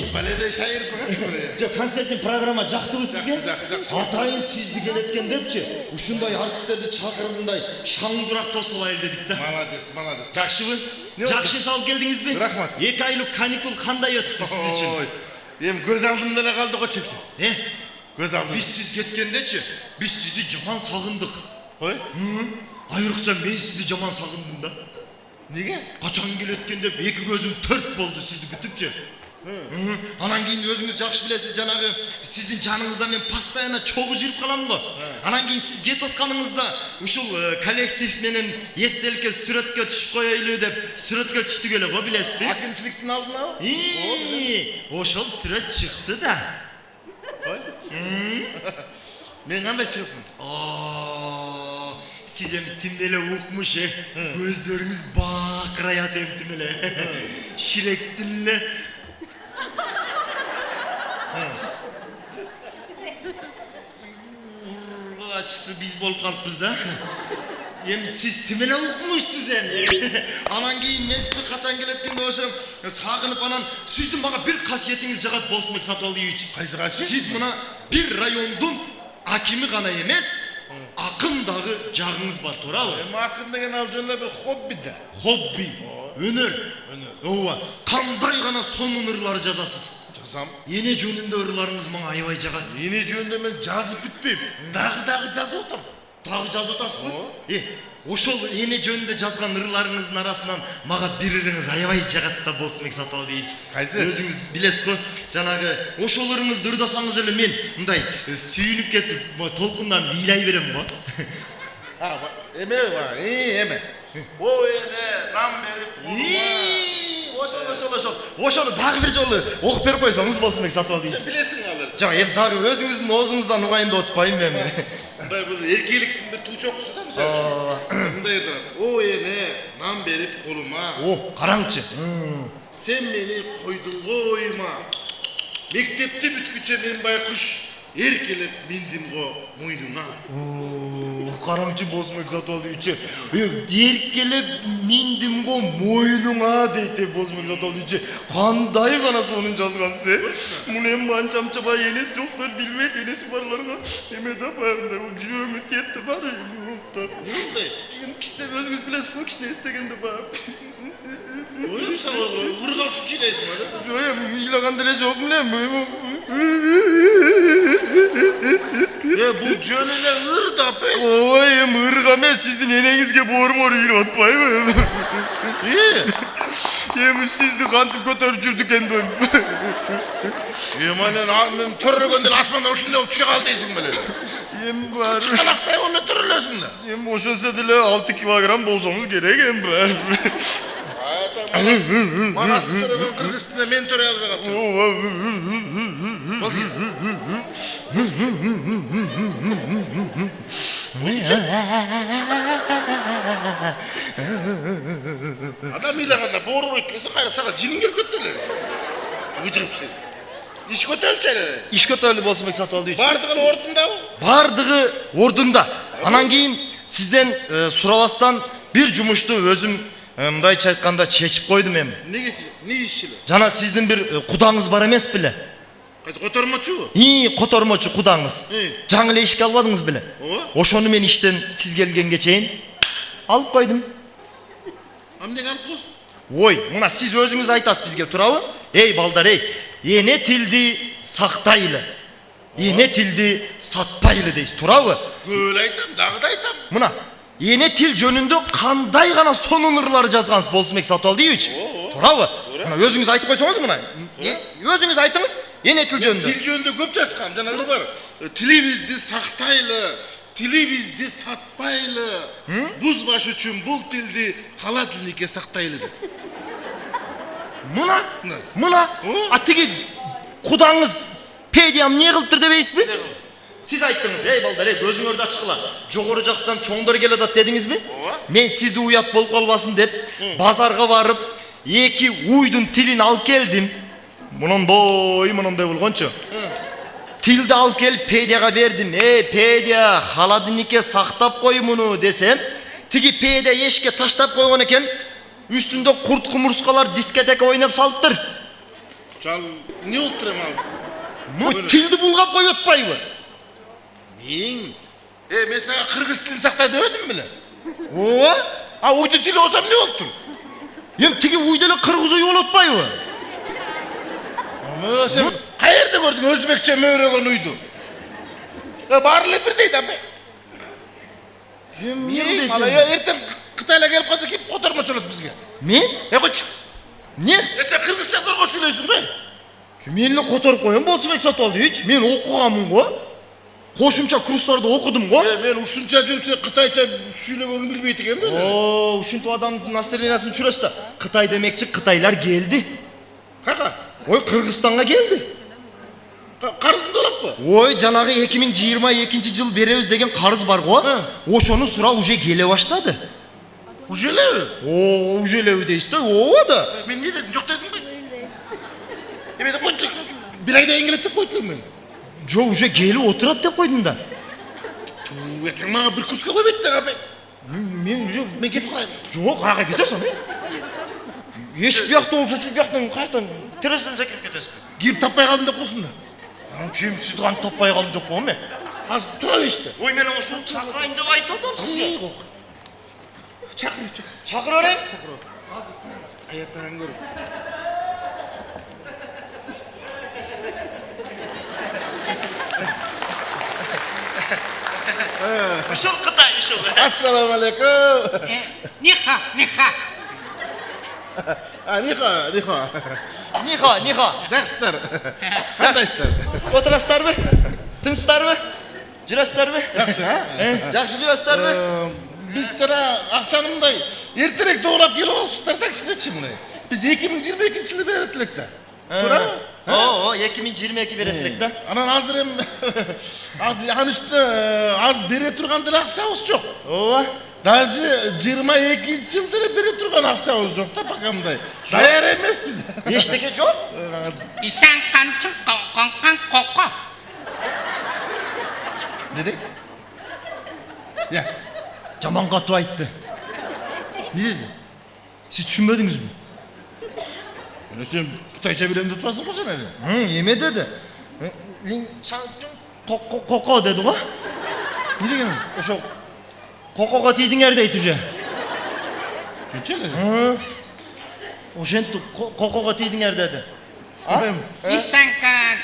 дейчи. Баледе шайырсың ачы. Жо концерттин программа жактыбы сизге? Жакшы. Атайын сизди келеткен депчи. Ушундай артисттерди чакырып мындай шаңдурак тосуп алайлы дедик да. Молодец. Жакшыбы? Жакшы салып келдиңизби? Рахмат. 2 айлык каникул кандай өттү сиз үчүн? Эми көз алдымда эле калды го чети. Көз алдым. Биз сиз кеткендечи, биз сизди жаман сагындык. Кой? Айрыкча мен сизди жаман сагындым да. Неге? Качан келеткен деп 2 көзүм төрт болду сизди күтүпчү. Анан кийин өзүңүз жакшы билесиз, жанагы сиздин жаныңызда мен постоянно чогуу жүрүп калам го. Анан кийин сиз кетип атканыңызда ушул коллектив менен эстеликке сүрөткө түшүп коелу деп сүрөткө түштүк эле го, билесизби? Акимчиликтин алдына? Ошол сүрөт чыкты да. Мен кандай чыгыптым? Сиз эми тим эле укмуш, көздөрүңүз бакыраят эмтим эле. Ширектин эле. Ачысы биз болуп калыппыз да. Эми сиз тим эле укмушсуз эми. Анан кийин мен сизди качан келеткенде ошо сагынып, анан сиздин мага бир касиетиңиз жагат, Болсунбек Сатыбалдиевич. Кайсы касиет? Сиз мына бир райондун акими гана эмес, акын дагы жагыңыз бар, туурабы? Эми акын деген ал жөн эле бир хобби да. Хобби, өнөр. Ооба, кандай гана сонун ырлар жазасыз. Жазам. Эне жөнүндө ырларыңыз мага аябай жагат. Эне жөнүндө мен жазып бүтпөйм. Дагы жазып атам. Дагы жазып атасызбы? Ошол эне жөнүндө жазган ырларыңыздын арасынан мага бир ырыңыз аябай жагат да, Болсунбек Сатыбалдиевич. Кайсы? Өзүңүз билесиз го, жанагы ошол ырыңызды ырдасаңыз эле мен мындай сүйүнүп кетип, толкундан бийлай берем го. Эме. О эне, нам берип. Ошону дагы бир жолу окуп берип койсоңуз, Болсунбек Сатыбалдиевич. Сен билесиң алыр. Жок, эми дагы өзүңүздүн оозуңуздан угайын деп атпаймынбы эми? Мындай бул эркеликтин бир туу чокусу да, мисалы. Мындай да. О эне, нам берип колума. Караңчы. Сен мени койдуң го оюма. Мектепти бүткүчө мен байкуш эркелеп миндим го мойнуна. Караңчы, Болсунбек Сатыбалдиевич. Эркелеп миндим го мойнуңа дейт, Болсунбек Сатыбалдиевич. Кандай гана сонун жазгансыз, Муну эми анчамчаба энеси жоктор билбейт, энеси барларга эме да баягындай жүрөгүмө тетти бар. Мындай. Эми кичине өзүңүз билесиз го, кичине эстегенде баягы. Оюп сен ыргап чыйлайсың да? Жок, эми ыйлаган деле жок эле. Бул жөн эле ыр да. Ой, эми ырга эмес, сиздин энеңизге боормор үйлөп атпайбы? Эми сизди кантип көтөрүп жүрдүк энди? Мен төрөлгөндө асмандан ушундай болуп түшө кал дейсиң беле. Эми бар. Чыканактай болуп төрөлөсүң да. Эми ошонсо деле 6 килограмм болсоңуз керек эми бар. Манас төрөгөн Кыргызстанда мен төрөй албай калдым. Адам ыйлаганда бооруйт десе, кайра сага жинин келип кетти эле. Ыжыгып сен. Иш көтөлчү эле. Иш көтөлү, Болсунбек Сатыбалдиевич. Бардыгы ордундабы? Бардыгы ордунда. Анан кийин сизден сурабастан бир жумушту өзүм мындайча айтканда чечип койдум эми. Не иш эле? Жана сиздин бир кудаңыз бар эмес беле? Кайсы котормочубу? Котормочу кудаңыз. Жаңы эле ишке албадыңыз беле? Ошону мен иштен сиз келгенге чейин алып койдум. Эмнеге алып койсуң? Ой, мына сиз өзүңүз айтасыз бизге, туурабы? Эй балдар, эне тилди сактайлы. Эне тилди сатпайлы дейсиз, туурабы? Көп эле айтам, дагы да айтам. Мына эне тил жөнүндө кандай гана сонун ырлар жазгансыз, Болсунбек Сатыбалдиевич. Туурабы? Мына өзүңүз айтып койсоңуз мына. Өзүңүз айтыңыз, эне тил жөнүндө. Тил жөнүндө көп жазгам, жана ыр бар. Тилибизди сактайлы, тилибизди сатпайлы. Бузбаш үчүн бул тилди холодильникке сактайлы деп. Мына, тиги кудаңыз педиям не кылыптыр дебейсизби? Сиз айттыңыз, эй балдар, көзүңөрдү ачкыла. Жогору жактан чоңдор келатат дедиңизби? Мен сизди уят болуп калбасын деп, базарга барып, 2 уйдун тилин алып келдим. Мындай болгончу. Тилди алып келип педияга бердим. Педия, холодильникке сактап кой муну десем, тиги педия эшикке таштап койгон экен. Үстүндө курт кумурскалар дискетека ойнап салыптыр. Жал, не болуп турам ал? Мына тилди булгап коюп атпайбы? Мен сага кыргыз тилин сактай дебедим беле? Ооба. А уйду тили болсом не болуп тур? Эми тиги уйда эле кыргыз уй болуп атпайбы? Сен каерде көрдүң өзбекче мөөрөгөн уйду? Баары эле бирдей да. Эртең Кытайла келип калса кеп котормочулат бизге. Мен? Койчу. Не? Сен кыргызча зорго сүйлөйсүң го? Мен эле которуп коем Болсубек Сатыбалдиевич. Мен окуганмын го. Кошумча курстарды окудум го. Мен ушунча жүрүп сен кытайча сүйлөгөнүн билбейт экен да. О, ушинтип адамдын настроениясын түшүрөсүз да. Кытай демекчи Кытайлар келди. Кака? Ой, Кыргызстанга келди. Карызын төлөппү? Ой, жанагы 2022 жыл беребиз деген карыз бар го. Ошону сурап уже келе баштады. Уже элеби? О, уже элеби дейсиз да? Ооба да. Мен не дедим, жок дедим го. Эме деп койдук. Бир айдан келет деп койдум мен. Жо, уже келип отурат деп койдум да. Ертең мага бир курска койбойт да апай. Мен уже кетип калайын. Жок, каяка кетесиң? Эшик биякта болсо сиз бияктан каяктан терезеден секирип кетесизби? Кирип таппай калдым деп койсуң да. Ким сизди кантип таппай калдым деп коем мен? Азыр тура беришти. Ой, мен ошону чакырайын деп айтып атам сизге. Чакыр. Чакыра берем. Аятан көр. Ушул Кытай, ушул. Ассаламу алейкум. Ниха. Ниха. Жакшысыздар. Кандайсыздар? Отурасыздарбы? Тынчсыздарбы? Жүрөсүздарбы? Жакшы, а? Жакшы жүрөсүздарбы? Биз жана акчаны мындай эртерээк доолап келип алыпсыздар да кичинечи мындай. Биз 2022-жылы берет элек да. Туурабы? О, 2022 берет элек да. Анан азыр эми азыр анын үстүнө аз бере турган деле акчабыз жок. Ооба. Даже 22-жылда эле бере турган акчабыз жок да пока мындай. Даяр эмеспиз. Эчтеке жок? Исан канчын конкан коко. Не дейт? Я. Жаман катуу айтты. Не деди? Сиз түшүнбөдүңүзбү? Сен кытайча билем деп атпасың го сен эле? Эме деди? Коко деди го? Не деген? Ошо кокого тийдиңер дейт уже. Чөнчө эле. Ошентип кокого тийдиңер деди. Исан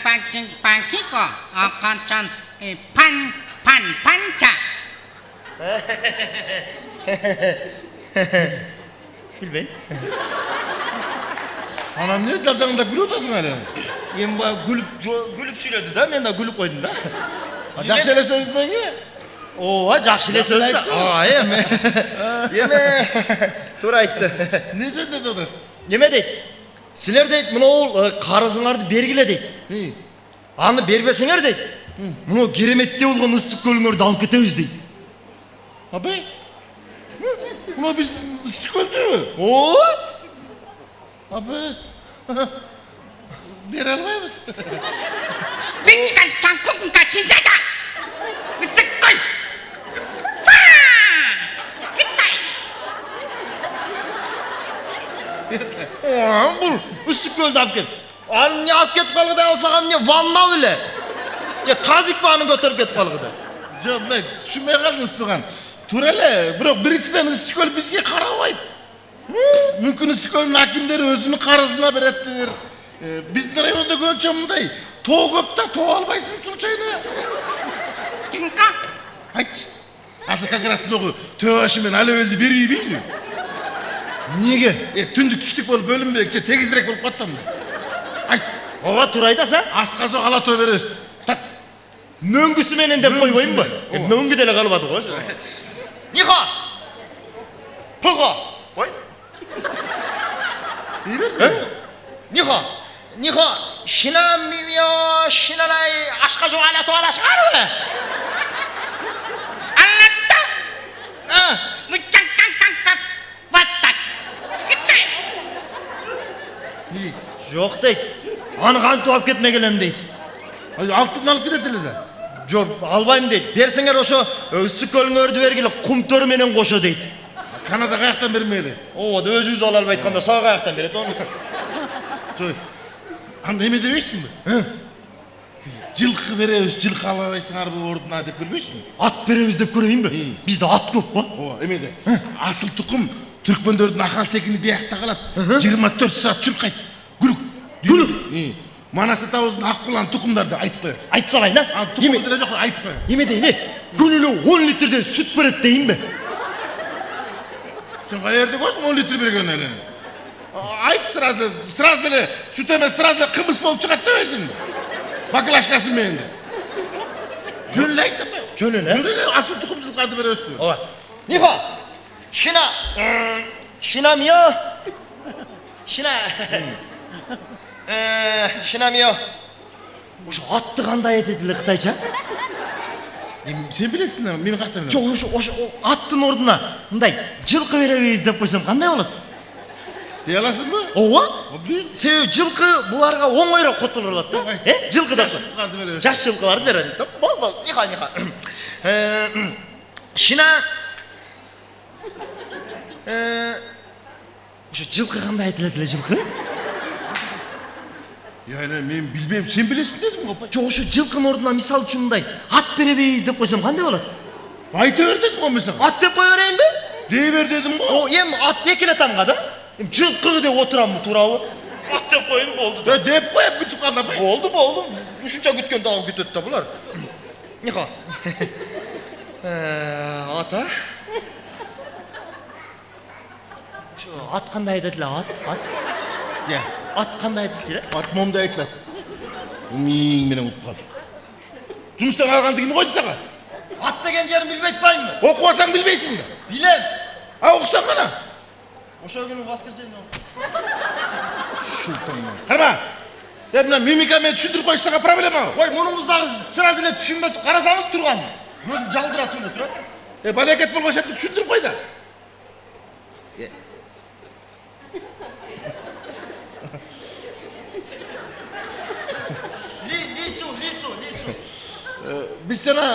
канчын панкико, канчан панча. Билбейм. Анан эмне жалжаңдап күлүп атасың эле? Эми күлүп сүйлөдү да, мен да күлүп койдум да. Жакшы эле сөздөн Ооба, жакшы эле сөз да. Эме туура айтты. Не жөнүндө деди? Неме дейт? Силер дейт, мынау карызыңарды бергиле дейт. Аны бербесеңер дейт. Мынау кереметтей болгон ысык көлүңөрдү алып кетебиз дейт. Абай? Мына биз ысык көлдүбү? Ооба. Абай. Бере албайбыз. Бичкан чанкун качинзада. Исыккой. Бул ысык көлдү алып кел. Аны эмне алып кетип калгыда алсак эмне ванна беле? Же тазик бааны көтөрүп кетип калгыда. Жок, мындай түшүнбөй калдыңыз туган. Туура эле, бирок биринчиден ысык көл бизге карабайт. Мүмкүн ысык көлдүн акимдери өзүнүн карызына береттир. Биздин райондо көбүнчө мындай тоо көп да, тоо албайсың случайно. Тинка. Айтчы. Азыр как раз могу төө башы менен алебелди бербейбейби? Неге? Түндүк түштүк болуп бөлүнбөйүкчө тегизирээк болуп калат да мындай. Айт. Ооба, туура айтасың. Асказо ала төө беребиз. Так. Мөңгүсү менен деп койбоймунбу? Мөңгү деле калбады го. Ниха. Пого. Ой. Ниха. Шиналай ашка жок ала тоо алашкарбы? Аллатта. Мучанканканкан. Ваттак. Китай. Жок дейт. Аны кантип алып кетмек элем дейт. Алтын алып кетет эле да. Жок, албайм дейт. Берсеңер ошо ысык көлүңөрдү бергиле, кумтөр менен кошо дейт. Канада каяктан бермейли? Ооба, өзүбүз ала албай айтканда сага каяктан берет оны? Жой. Анда эме дебейсиңби? Жылкы беребиз, жылкы албайсыңарбы ордуна деп билбейсиңби? Ат беребиз деп көрейинби? Бизде ат көп го. Ооба, эмеде. Асыл тукум түркмөндөрдүн акал текини биякта калат. 24 саат чуркайт. Гүлүк. Гүлүк. Манас атабыздын ак кулан тукумдарды айтып коет. Айтып салайын, А тукуму деле жок, айтып коет. Эме дейин, күнүнө 10 литрден сүт берет дейинби? Сен каерде көрдүң 10 литр берген эле? Айт сразу деле сүт эмес, сразу деле кымыз болуп чыгат дебейсиңби? Баклажкасын менен деп. Жөн эле айттым мен. Жөн эле? Жөн эле асыл тукум жылкарды беребизби? Ооба. Нихо. Шинамио. Ошо атты кандай айтат эле кытайча? Сен билесиң да, мен кантип билем? Жок, ошо аттын ордуна мындай жылкы беребиз деп койсом кандай болот? Дей аласыңбы? Ооба. Билем. Себеби жылкы буларга оңойрок котулурат да. Жылкы деп. Жылкарды беребиз. Жаш жылкыларды берем. Бол. Нихо. Ошо жылкы кандай айтылат эле жылкы? Яна мен билбейм, сен билесиң дедим го. Жок, ошо жылкынын ордуна мисалы үчүн мындай ат беребиз деп койсом кандай болот? Айта бер дедим го мисалы. Ат деп кое берейинби? Дей бер дедим го. Эми ат экиле тамга да. Эми жылкы деп отурамбы, туурабы? Ат деп коеюн болду да. Деп коюп бүтүп калдым. Болду. Ушунча күткөн дагы күтөт да булар. Нихо. Ата. Ошо ат кандай айтат эле, ат? Я. Ат кандай айтат эле? Ат момда айтылат. Миң менен утуп калды. Жумуштан алганды ким койду сага? Ат деген жерин билбей атпаймынбы? Окуп алсаң билбейсиң да. Билем. А окусаң кана. Ошол күнү воскресенье. Карма. Мына мимика мен түшүндүрүп коюш сага проблема. Ой, мунуңуз дагы сразу эле түшүнбөс. Карасаңыз турган. Көзүм жалдыра турат. Балекет болгон шапты түшүндүрүп кой да. Лису. Биз жана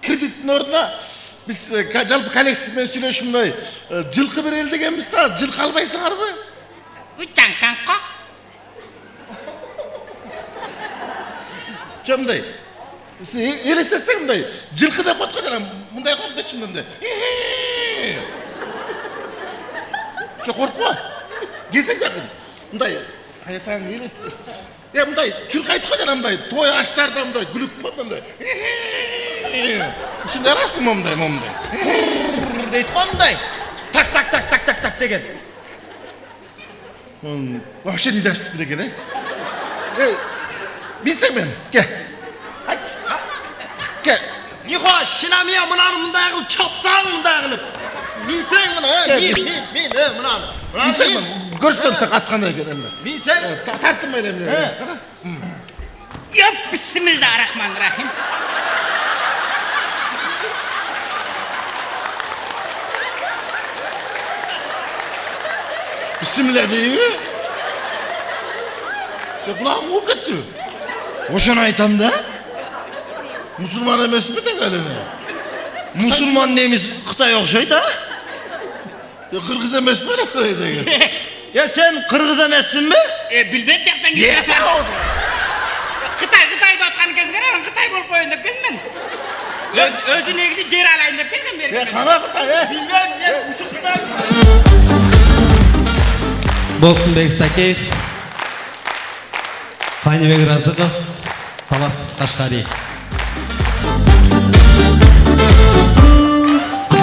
кредиттин ордуна биз жалпы коллектив менен сүйлөшүп мындай жылкы берели дегенбиз да. Жылкы албайсыңарбы? Учан канко. Жо мындай. Элестесең мындай жылкы деп коет го жана мындай коюп дечи мындай. Жо коркпо. Келсең жакын. Мындай кайтаң элесте. Мындай чуркайтып кой жана мындай той аштарда мындай күлүк мындай. Ушундай арасың мындай. Дейт го мындай. Так деген. Вообще недоступно деген, Билсең мен, ке. Ке. Нихо, шинамия мынаны мындай кылып чапсаң мындай кылып. Минсең мына, мен мынаны. Билсең мен, көрсөтсөң ат кандай экен. Минсең. Тартынбай эле. Кара. Yok, bismillahirrahmanirrahim. Bismillah deyби? Sen kulağım vurup gitti. Ошону айтам да. Musulman emesmi de gelene? Мусулман немиз Кытай окшойт, а? Kırgız emesmi de gelene? Ya sen Kırgız emeссиңби? Bilmem tekten gidiyorsun. Kıtay'da atkanı gezgene Kıtay bol koyun deyip gelmem. Özüne gidip cer alayın deyip gelmem beri. Kana Kıtay, Bilmem ne, uşu Kıtay. Болсынбек Стакеев, Қайныбек Разықов, Талас Қашқари.